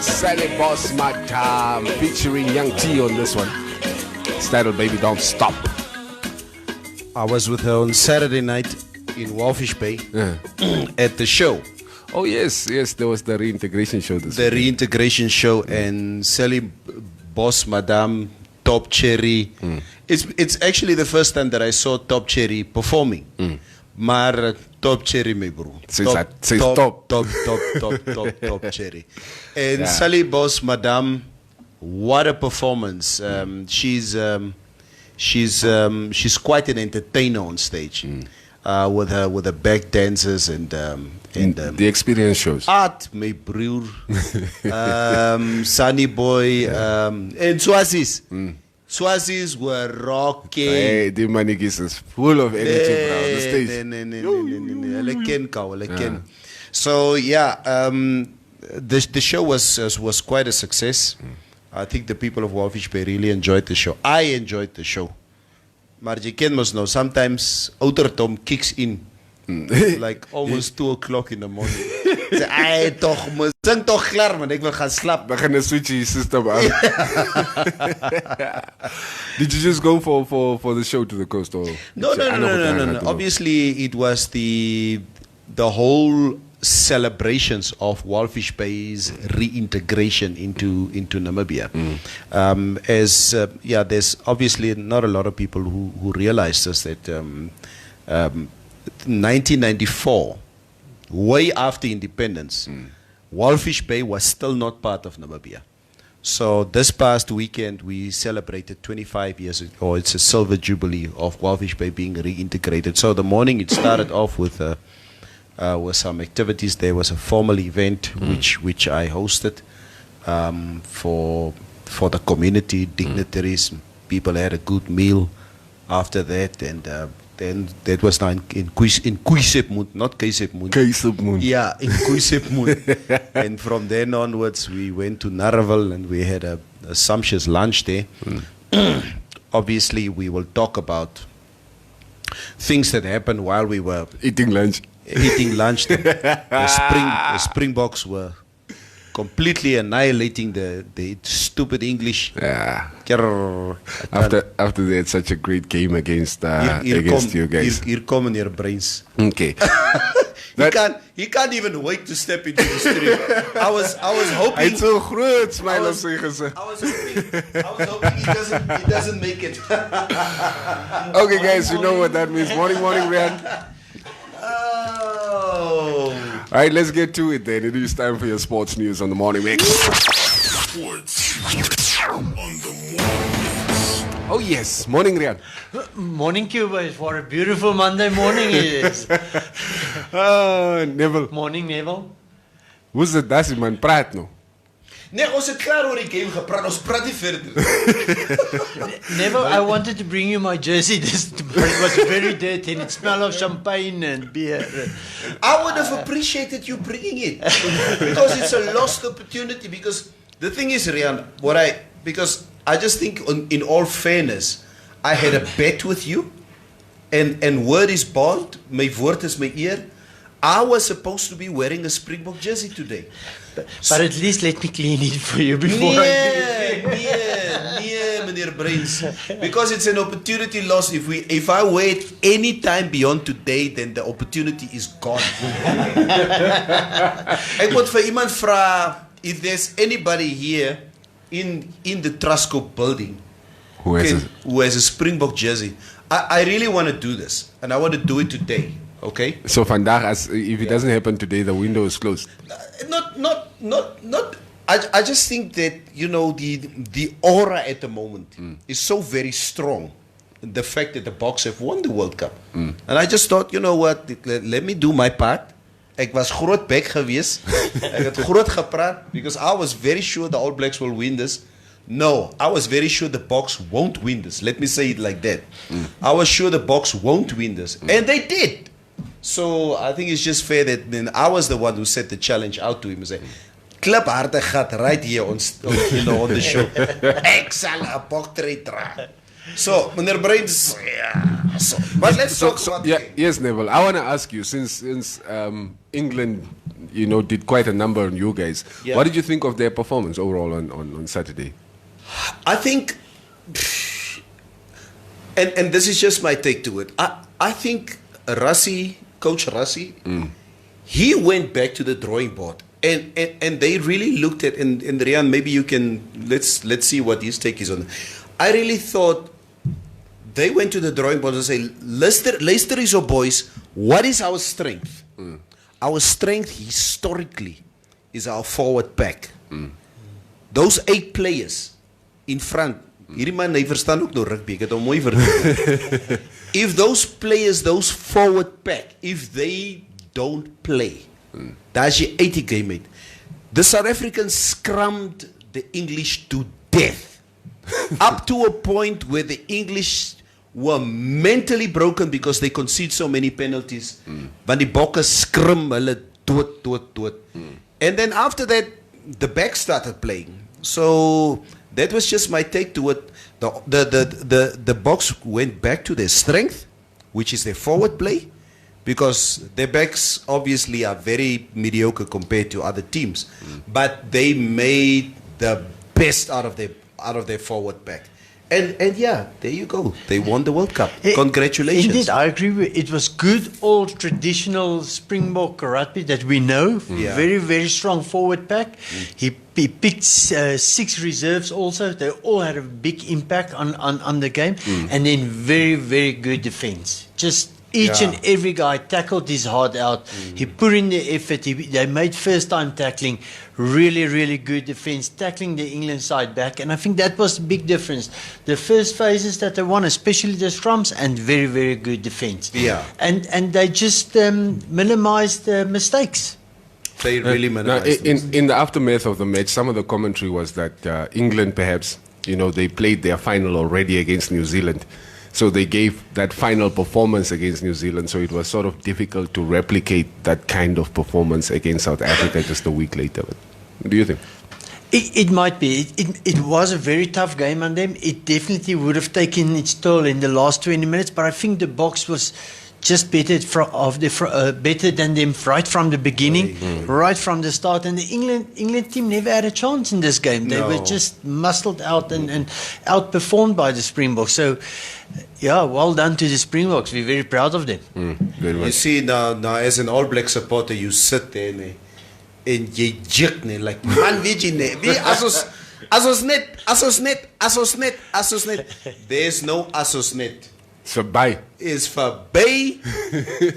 Sally Boss Madam featuring Young T on this one. It's titled Baby Don't Stop. I was with her on Saturday night in Walfish Bay at the show. Oh yes, there was the reintegration show this The week. reintegration show, and Sally Boss Madam, Top Cherry. It's actually the first time that I saw Top Cherry performing. Maar Top Cherry, my bro. Top Cherry. And Sally Boss Madam, what a performance. She's quite an entertainer on stage. With her back dancers and the experience shows. Art, my broer, Sunny Boy, and Swazis. Swazis were rocking. Hey, the manikis is full of energy, bro, on the stage. So the show was quite a success. I think the people of Walfish Bay really enjoyed the show. I enjoyed the show. Maar je kent must know, sometimes ouderdom kicks in. Like almost 2 o'clock in the morning. Sê, sing toch klaar man, ek wil gaan slap. Begin 'n switchy system out. Did you just go for the show to the coast or? No. Obviously it was the whole celebrations of Walfish Bay's reintegration into Namibia. There's obviously not a lot of people who realize this, that 1994, way after independence, Walfish Bay was still not part of Namibia. So this past weekend we celebrated 25 years, or it's a silver jubilee of Walfish Bay being reintegrated. So the morning it started off with some activities. There was a formal event which I hosted for the community dignitaries. People had a good meal after that, and then that was now in Kuisepmund, not Keisepmund. Keisepmund. Yeah, in Kuisepmund. And from then onwards, we went to Narwal and we had a sumptuous lunch there. Obviously, we will talk about things that happened while we were eating lunch. The Springboks were completely annihilating the stupid English. Yeah. After they had such a great game against you guys. Here come in your brains. Okay. He can't even wait to step into the stream. I was hoping. It's so groot, smile op sy gesig. I was hoping he doesn't make it. Okay, guys, you know what that means. Morning, Rian. Oh. All right, let's get to it then. It is time for your sports news on the Morning Mix. Sports on the Morning Mix. Oh yes, morning Rian. Morning Cuba, what a beautiful Monday morning it is. Neville. Morning Neville. Hoe's dit das man praat nou? Nee, ons het klaar oor die game gepraat, ons praat nie verder. Neville, I wanted to bring you my jersey. It was very dirty and it smelled of champagne and beer. I would have appreciated you bringing it. Because it's a lost opportunity. Because the thing is, Rian, because I just think in all fairness, I had a bet with you. And word is bond, my woord is my ear. I was supposed to be wearing a Springbok jersey today. But at least let me clean it for you before I do it. Meneer Brains. Because it's an opportunity loss. If I wait any time beyond today, then the opportunity is gone. Ek moet vir iemand vra, if there's anybody here in the Trusco building who has a Springbok jersey. I really want to do this, and I want to do it today. Okay. So vandaag, if it doesn't happen today, the window is closed. Not. I just think that the aura at the moment is so very strong. The fact that the Boks have won the World Cup, and I just thought, you know what? Let me do my part. Ek was groot bek gewees. Ek het groot gepraat because I was very sure the All Blacks will win this. No, I was very sure the Boks won't win this. Let me say it like that. I was sure the Boks won't win this, and they did. So I think it's just fair that then I was the one who set the challenge out to him and say, "Klip harde gat right here on the show. Ek sal 'n portret dra." So, meneer Brains, but let's talk about yes, Neville. I want to ask you, since England did quite a number on you guys. Yeah. What did you think of their performance overall on Saturday? I think, and this is just my take to it. I think Coach Rassi, he went back to the drawing board, and they really looked at, and Rian, maybe you can let's see what his take is on. I really thought they went to the drawing board and say, Leicester is our boys. What is our strength? Our strength historically is our forward pack. Those 8 players in front. Hierdie man, hy verstaan ook nou rugby. Ek het hom mooi vertel. If those players, those forward pack, if they don't play, that's your 80 game, mate. The South Africans scrummed the English to death. Up to a point where the English were mentally broken because they concede so many penalties. Want die bokke scrum hulle dood. And then after that, the back started playing. So that was just my take to it. The Boks went back to their strength, which is their forward play, because their backs obviously are very mediocre compared to other teams. But they made the best out of their forward pack. And yeah, there you go. They won the World Cup. Congratulations. Indeed, I agree with it. Was good old traditional Springbok rugby that we know. Yeah. Very, very strong forward pack. He picked 6 reserves also. They all had a big impact on the game. And then very, very good defense. Just each and every guy tackled his heart out. He put in the effort. They made first-time tackling. Really, really good defense, tackling the England side back. And I think that was the big difference. The first phases that they won, especially the scrums, and very, very good defense. Yeah. And they just minimized mistakes. They really minimized in the aftermath of the match, some of the commentary was that England perhaps, they played their final already against New Zealand. So they gave that final performance against New Zealand, so it was sort of difficult to replicate that kind of performance against South Africa just a week later. What do you think? It might be. It was a very tough game on them. It definitely would have taken its toll in the last 20 minutes, but I think the Boks was just better than them right from the beginning, right from the start. And the England team never had a chance in this game. They were just muscled out and outperformed by the Springboks. So, yeah, well done to the Springboks. We're very proud of them. Very much. You see, now as an All Black supporter, you sit there and you jerk like, man, weet jy nie, wie as ons net. There's no as net. It's verby. Is verby.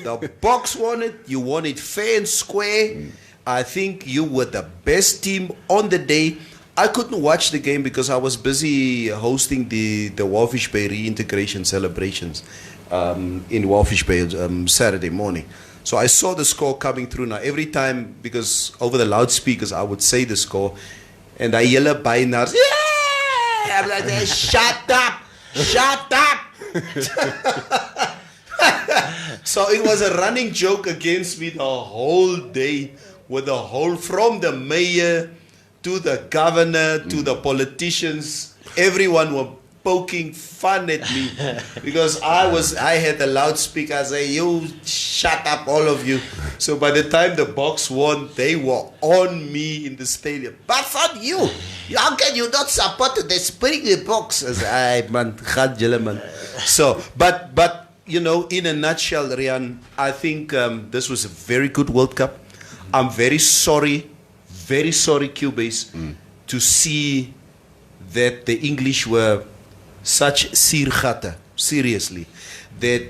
The Boks won it. You won it fair and square. I think you were the best team on the day. I couldn't watch the game because I was busy hosting the Walfish Bay reintegration celebrations in Walfish Bay Saturday morning. So I saw the score coming through. Now every time, because over the loudspeakers I would say the score, and I yell at Bynars, yeah! I'm like, shut up! So it was a running joke against me the whole day, with the whole, from the mayor to the governor to the politicians, everyone were poking fun at me because I had the loudspeaker. I say, you shut up, all of you. So by the time the Boks won, they were on me in the stadium. But on you, how can you not support the Springboks? I say, man, man. So, but in a nutshell, Rian, I think this was a very good World Cup. I'm very sorry, Cubase, to see that the English were such siergatte, seriously, that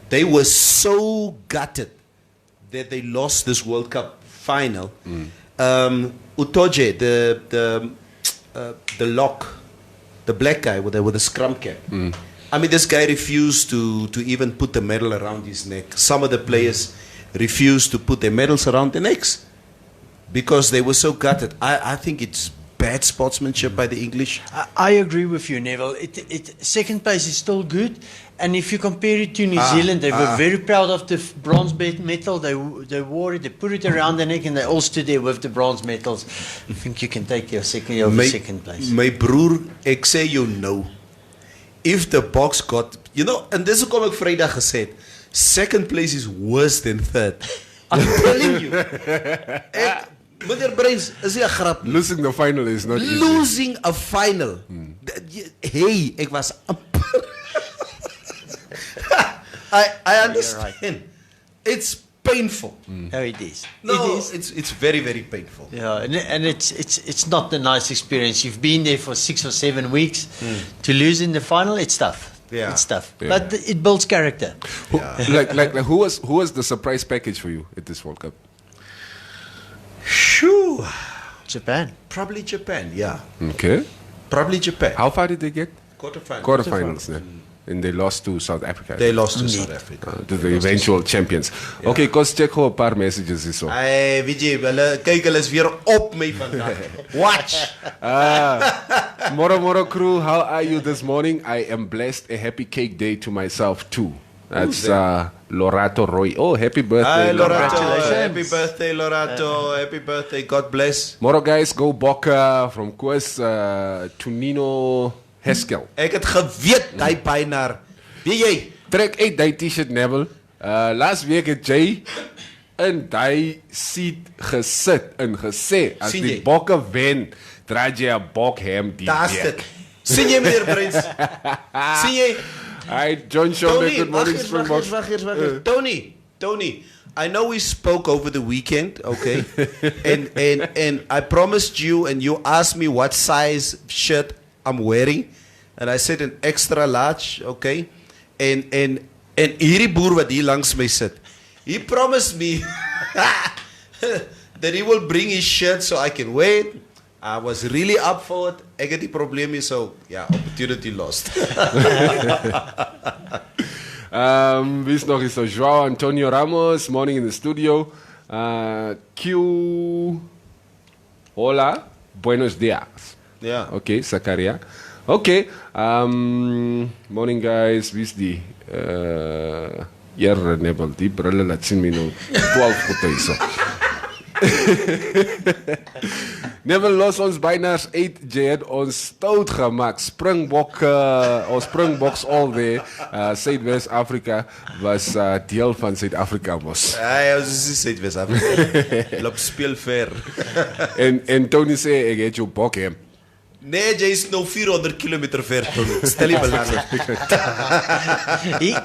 they were so gutted that they lost this World Cup final. Utoje, the lock, the black guy with the scrum cap. I mean, this guy refused to even put the medal around his neck. Some of the players refused to put their medals around their necks because they were so gutted. I think it's bad sportsmanship by the English. I agree with you, Neville. Second place is still good, and if you compare it to New Zealand, they were very proud of the bronze medal. They wore it, they put it around their neck, and they all stood there with the bronze medals. I think you can take your second place. My broer, ek sê jou nou, if the Boks got, and this is what ek Vrydag gesê het, second place is worse than third. I'm telling you. Meneer Brains, is hy 'n grap? Losing the final is not easy. Losing a final. Hey, ek was amper. I understand. It's painful. Oh, it is. No, It is. it's very, very painful. Yeah, and it's not a nice experience. You've been there for 6 or 7 weeks. To lose in the final, it's tough. Yeah. It's tough. Yeah. But it builds character. Like who was the surprise package for you at this World Cup? Shoo. Japan. Probably Japan, yeah. Okay. Probably Japan. How far did they get? Quarterfinals. Quarterfinals, yeah. And they lost to South Africa. They lost to South Africa. To the eventual champions. Okay, Kos, check gou 'n paar messages hierso. Hey, weet jy, hulle is weer op my vandag. Watch. Moro crew, how are you this morning? I am blessed. A happy cake day to myself too. That's Lorato Roy. Oh, happy birthday, Hi, Lorato. Congratulations. Happy birthday, Lorato. Happy birthday. God bless. Moro guys, go Bokke from Koos to Nino Heskel. Ek het geweet hy bynaar. Wie jy? Trek uit die t-shirt Neville. Last week het jy in die seat gesit en gesê as Sien die jy? Bokke wen, draai jy 'n Bokham die Daar's week. dit. Sien jy meneer Prins? Sien jy? Hi, John Shonda, Tony, good morning, wag Springboks. eers. Tony, I know we spoke over the weekend, okay? and I promised you and you asked me what size shirt I'm wearing and I said an extra large, okay? En hierdie boer wat hier langs my sit, he promised me that he will bring his shirt so I can wear it. I was really up for it. Ek het die probleem hier, so yeah, opportunity lost. Wie's nog is so João Antonio Ramos, morning in the studio. Q. Hola, buenos días. Yeah. Okay, Zakaria. Okay, morning guys, wie's die? Hier Nebel, die brille laat sien my nou 12 goed hierso. Never los ons byna's 8 J het ons stout gemaak. Ons Springboks all there. Suid-West-Afrika was deel van Suid-Afrika mos. Ja, ons is Suid-West-Afrika. Loop speel ver. en Tony sê ek het jou Bokham. Nee, jy is nou 400 kilometer ver. Stel jy belang.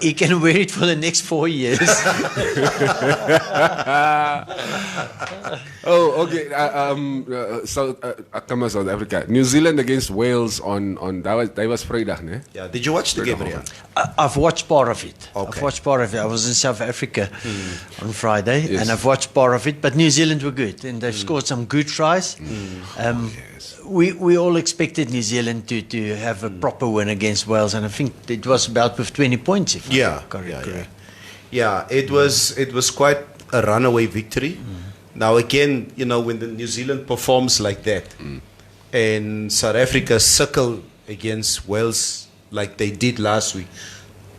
He can wear it for the next 4 years. Oh, okay. South Africa. New Zealand against Wales on that was Vrydag, né? Yeah, did you watch the game, Rian? I've watched part of it. Okay. I've watched part of it. I was in South Africa on Friday, Yes. and I've watched part of it. But New Zealand were good, and they've scored some good tries. We all expected New Zealand to have a proper win against Wales, and I think it was about with 20 points. If Yeah, I'm correct. Yeah, it was quite a runaway victory. Now again, you know, when the New Zealand performs like that, and South Africa suckle against Wales like they did last week.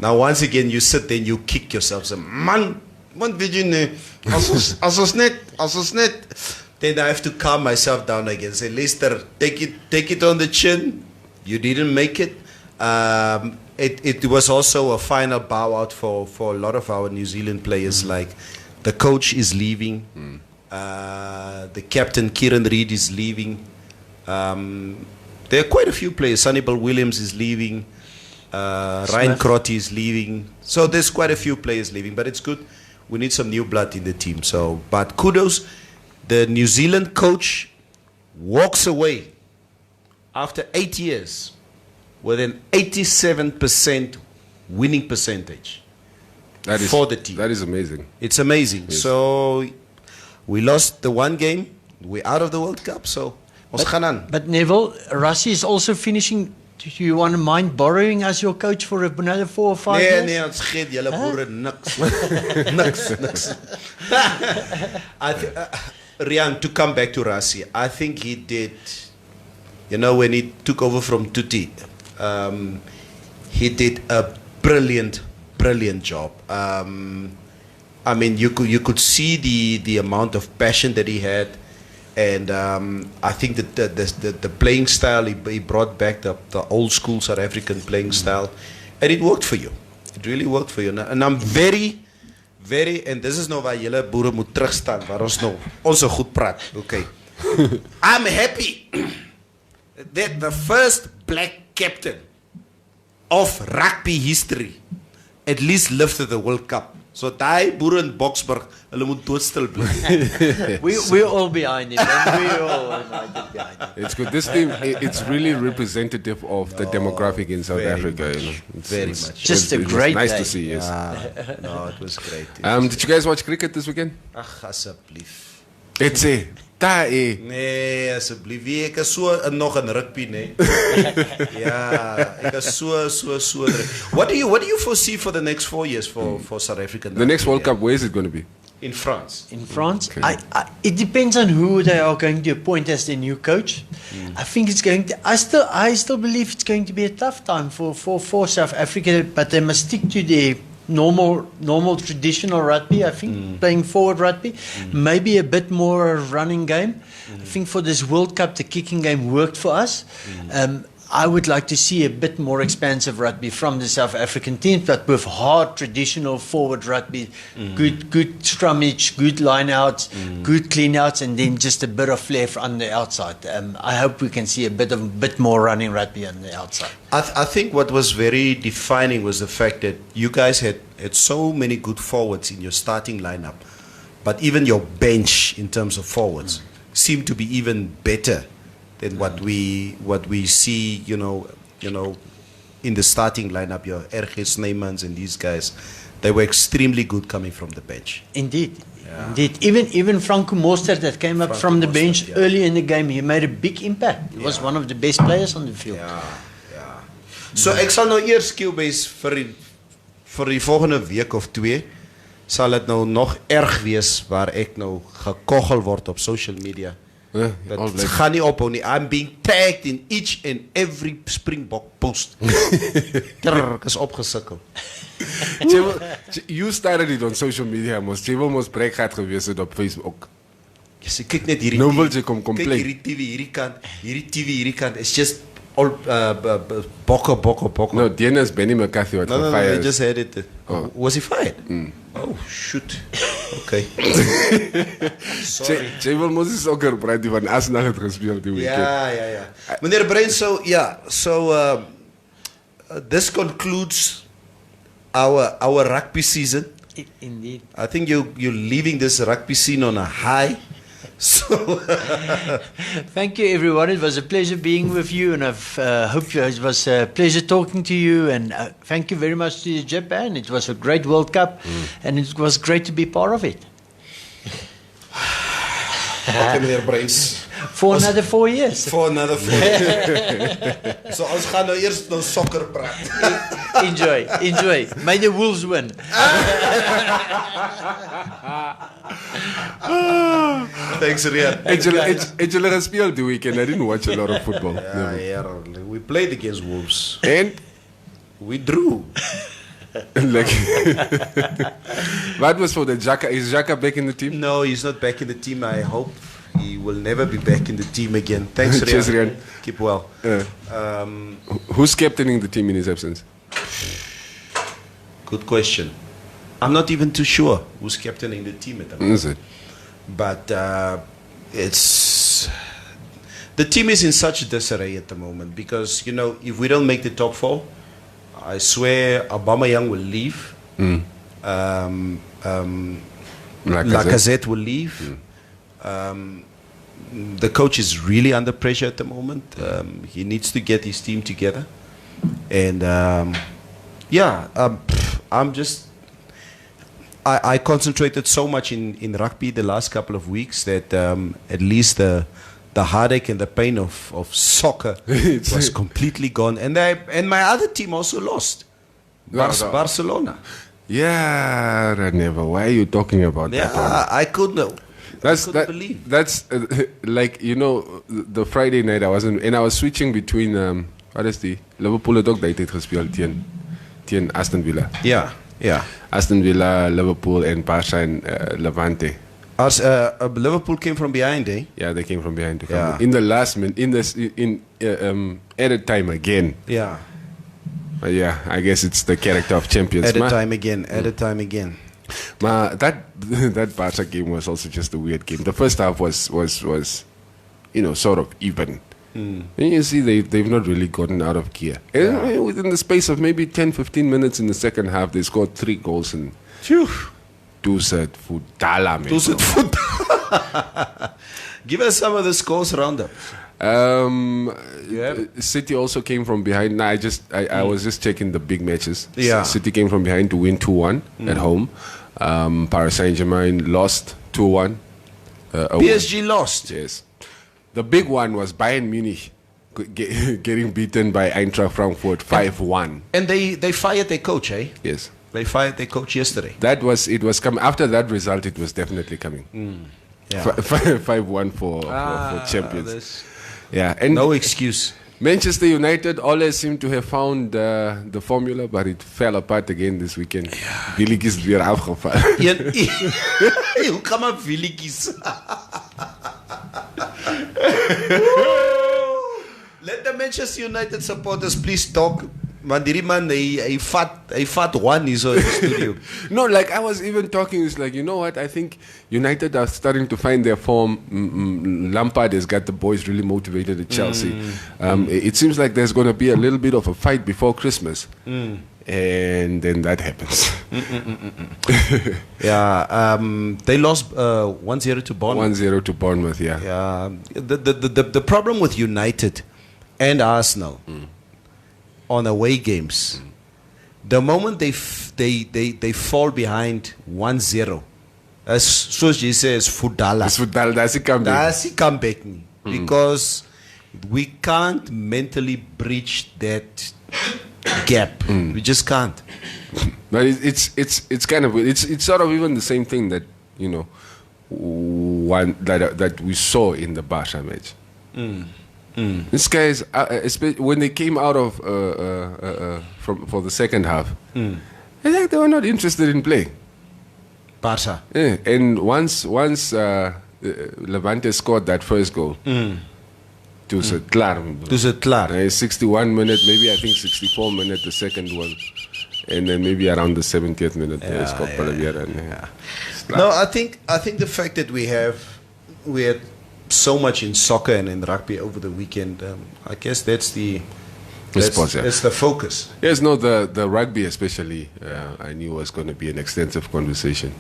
Now once again, you sit there and you kick yourself. So, man, weet jy nie, as ons net. Then I have to calm myself down again. Say, Lester, take it on the chin. You didn't make it. It was also a final bow out for a lot of our New Zealand players. Like the coach is leaving. The captain Kieran Reid is leaving. There are quite a few players. Sunnybell Williams is leaving. Ryan Crotty is leaving. So there's quite a few players leaving, but it's good. We need some new blood in the team. So, but kudos. The New Zealand coach walks away after 8 years with an 87% winning percentage for the team. That is amazing. It's amazing. Yes. So we lost the one game. We're out of the World Cup. So ons gaan aan. But Neville, Rassie is also finishing. Do you want to mind borrowing as your coach for another 4 or 5 years? Nee, ons gee julle boere niks. niks. Rian, to come back to Rassie, I think he did, you know, when he took over from Tuti, he did a brilliant job. I mean, you could see the amount of passion that he had, and I think that the playing style, he brought back the old school South African playing style, and it worked for you. It really worked for you. And I'm very, En this is nou waar julle boere moet terugstaan, waar ons nou ons so goed praat. Okay. I'm happy that the first black captain of rugby history at least lifted the World Cup. So daai boere in Boksburg, hulle moet doodstil bly. We're all behind him. And we're all united behind him. It's good. This team, it's really representative of the demographic in South Africa. You know, Very much. Just a great nice day. to see. Yes. No, it was great. Did you guys watch cricket this weekend? Ag asseblief. It's a tae. Nee, asseblief. Ek is so nog in rugby, nee. Ja, ek is so. What do you foresee for the next 4 years for South African? The next World Cup, where is it going to be? In France. In France, Okay. it depends on who they are going to appoint as the new coach. I think it's going to. I still believe it's going to be a tough time for South Africa, but they must stick to their normal traditional rugby. I think playing forward rugby, maybe a bit more running game. I think for this World Cup, the kicking game worked for us. I would like to see a bit more expansive rugby from the South African team, but with hard traditional forward rugby, good scrummage, good line-outs, good clean-outs, and then just a bit of flair on the outside. I hope we can see a bit more running rugby on the outside. I think what was very defining was the fact that you guys had so many good forwards in your starting lineup, but even your bench in terms of forwards seemed to be even better than what we see, you know, in the starting lineup. Your Erges Neymans and these guys, they were extremely good coming from the bench. Indeed. Even Franco Mostert that came up from the bench early in the game, he made a big impact. He was one of the best players on the field. Ja. So ek sal nou eers Q-base vir die volgende week of 2 sal dit nou nog erg wees waar ek nou gekoggel word op social media. Dit gaan nie ophou nie. I'm being tagged in each and every Springbok post. Ek is opgesukkel. You started it on social media, jy wil mos break gehad gewees het op Facebook. Yes, kyk net hierdie. Nou wil jy kom complain. Kyk hierdie TV hierdie kant. It's just all bokko. No, Diana is Benny McCarthy wat No, fired. I just had it. Was he fired? Oh, shoot. Okay. Sorry. Jy wil mos die sokker praat die van Arsenal het gespeel die weekend. Ja. Meneer Brein, so this concludes our rugby season. Indeed. I think you're leaving this rugby scene on a high. So Thank you, everyone. It was a pleasure being with you, and I hope it was a pleasure talking to you. And thank you very much to Japan. It was a great World Cup, and it was great to be part of it. okay, meneer Breins. For another 4 years. For another 4 years. So ons gaan nou eers nou sokker praat. Enjoy. May the Wolves win. Thanks, Rian. Het julle gespeel die weekend? I didn't watch a lot of football. Yeah, we played against Wolves. And We drew. like, what was for the Xhaka? Is Xhaka back in the team? No, he's not back in the team. I hope he will never be back in the team again. Thanks, Rian. Cheers, Rian. Keep well. Who's captaining the team in his absence? Good question. I'm not even too sure who's captaining the team at the moment. Is it? But the team is in such disarray at the moment because, you know, if we don't make the top 4, I swear Aubameyang will leave. Lacazette will leave. The coach is really under pressure at the moment. He needs to get his team together. And I concentrated so much in rugby the last couple of weeks that at least the heartache and the pain of soccer was completely gone. And my other team also lost. Barcelona. Yeah, Reneva, why are you talking about that? Yeah, I couldn't believe. That's like, you know, the Friday night I was switching between Liverpool het ook daai tyd gespeel teen Aston Villa. Yeah. Aston Villa, Liverpool and Barca and Levante. As Liverpool came from behind, eh? Yeah, they came from behind to come Yeah. in the last minute, added time again. Yeah. But yeah, I guess it's the character of champions. At a time again. That Barca game was also just a weird game. The first half was sort of even. And you see they've not really gotten out of gear. And within the space of maybe 10-15 minutes in the second half, they scored 3 goals and Duset Futala, man. Duset Futala. Give us some of the scores roundup. City also came from behind. I was just checking the big matches. Yeah. City came from behind to win 2-1 at home. Paris Saint-Germain lost 2-1. PSG lost. Yes. The big one was Bayern Munich getting beaten by Eintracht Frankfurt 5-1. And they fired their coach, eh? Yes. They fired their coach yesterday. It was coming after that result. It was definitely coming. 5-1 for champions. And no excuse. Manchester United always seem to have found the formula, but it fell apart again this weekend. Willikies weer afgevallen. Hoe kan maar Willikies? Let the Manchester United supporters please talk. Man, die man, hy vat one is in the studio. No, like I was even talking, it's like, you know what, I think United are starting to find their form. Lampard has got the boys really motivated at Chelsea. It seems like there's going to be a little bit of a fight before Christmas. And then that happens. They lost 1-0 to Bournemouth. 1-0 to Bournemouth, The problem with United and Arsenal on away games, the moment they fall behind 1-0, as Soji says, Futala. That's a comeback. Because we can't mentally breach that gap. We just can't. But it's kind of weird. It's sort of even the same thing that that we saw in the Barca match. These guys, when they came out of for the second half, I think they were not interested in playing. Barca. Yeah, and once Levante scored that first goal, to klaar. 61 minute, maybe I think 64 minute the second one, and then maybe around the 70th minute they scored Paraviera. No, I think the fact that we had so much in soccer and in rugby over the weekend, I guess that's the focus. Yes, no, the rugby especially, I knew was going to be an extensive conversation.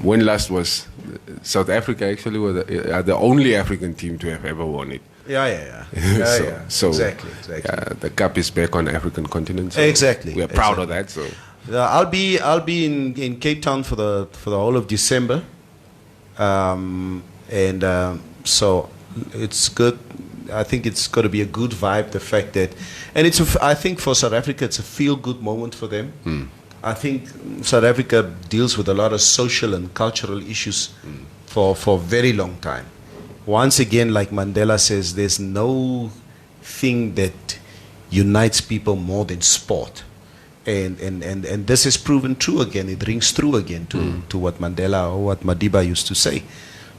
When last was South Africa actually were the only African team to have ever won it. So exactly. The cup is back on the African continent. So exactly. We are proud of that. So I'll be in Cape Town for the whole of December, so it's good. I think it's going to be a good vibe. The fact that, and I think for South Africa, it's a feel-good moment for them. I think South Africa deals with a lot of social and cultural issues for a very long time. Once again, like Mandela says, there's no thing that unites people more than sport. And this is proven true again. It rings true again to what Mandela or what Madiba used to say.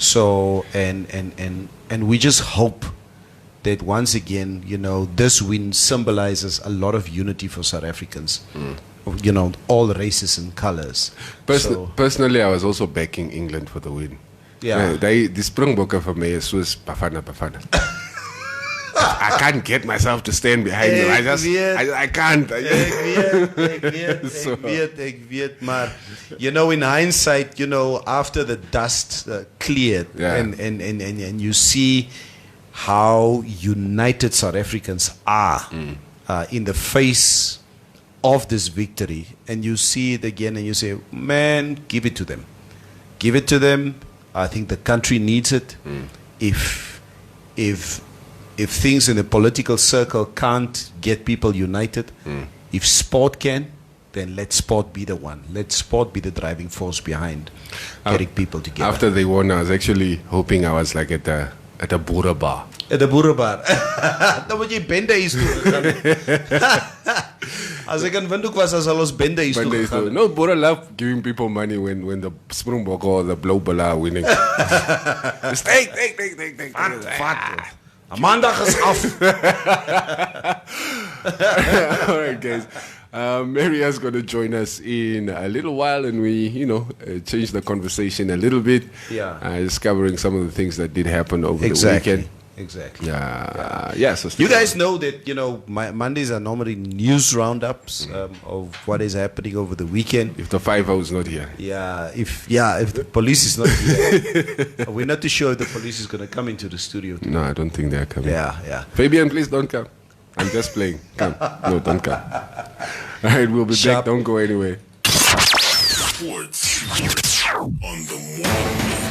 So and we just hope that once again, this win symbolizes a lot of unity for South Africans. All races and colors. Personally, I was also backing England for the win. Yeah. The Springbokke for me is Bafana. I can't get myself to stand behind them. I can't. Ek weet, maar in hindsight, after the dust cleared, and you see how united South Africans are in the face of this victory, and you see it again, and you say, man, give it to them. Give it to them. I think the country needs it. If things in the political circle can't get people united, if sport can, then let sport be the one. Let sport be the driving force behind getting people together. After they won, I was actually hoping I was like at a Boere bar. At the Boere bar. Dan moet jy bende hier toe gegaan. As ek in Windhoek was, as al ons bende hier toe gegaan. No, Boere love giving people money when the Springbok or the Blue Bull are winning. Just take. Maandag is af. All right, guys. Maria's going to join us in a little while, and we, change the conversation a little bit. Yeah. Just covering some of the things that did happen over the weekend. Exactly. Yeah. So you guys know that Mondays are normally news roundups of what is happening over the weekend. If the 5-0 is not here. If the police is not here, we're not too sure if the police is going to come into the studio today. No, I don't think they're coming. Yeah. Fabian, please don't come. I'm just playing. Come. No, don't come. All right, we'll be back. Don't go anywhere. Sports on the morning.